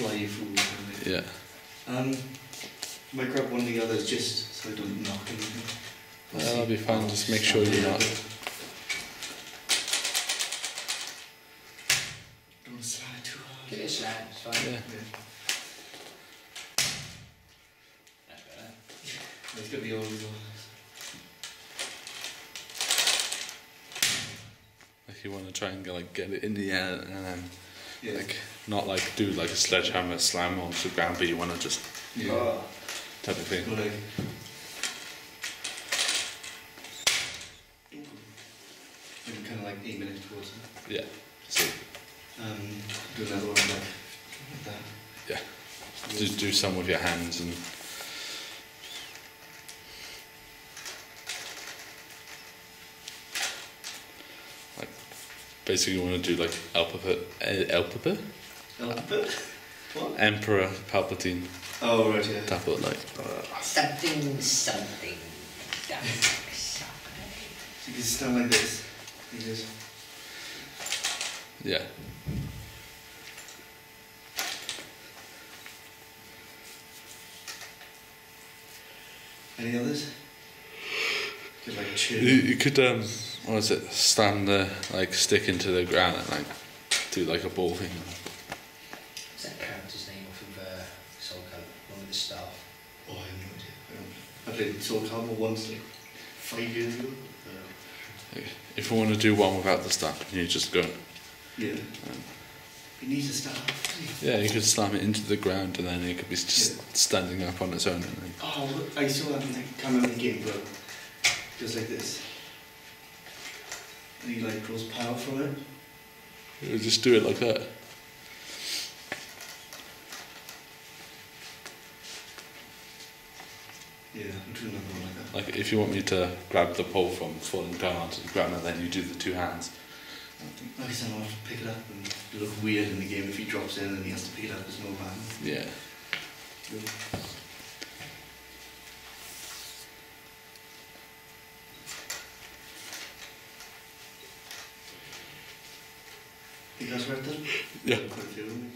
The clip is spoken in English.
fly food. Yeah. Might grab one of the others just so I don't knock anything. That'll be fine, just make sure you're not. Don't slam it too hard. Give it a slam, it's fine. Yeah. That's better. It's got the old as well. Like you want to try and get it in the air and then Yeah. not do a sledgehammer slam onto the ground, but you want to just type of thing. Go like. And kind of aiming it towards it. Yeah. So Do another one like that. yeah. Just do some with your hands and. Basically, you want to do Elpapa? What? Emperor Palpatine. Oh right, yeah. Type of Something. So you can stand like this. You just. Yeah. Any others? Could chill. You could what is it? Stand the stick into the ground and do a ball thing. What's that character's name off of Soul Calibur? One with the staff. Oh, I have no idea. I played Soul Calibur once 5 years ago. If you want to do one without the staff, you just go. Yeah. It needs a staff. Yeah, you could slam it into the ground and then it could be just standing up on its own. And then. Oh, I saw that in the camera in the game, but just like this. And he draws power from it. You just do it like that. Yeah, I'm doing another one like that. If you want me to grab the pole from falling down onto the ground and then you do the two hands. Like I said, I'll have to pick it up and it'll look weird in the game if he drops in and he has to pick it up, there's no hand. Yeah. Good. You guys read that? Yeah. Quite a few of them.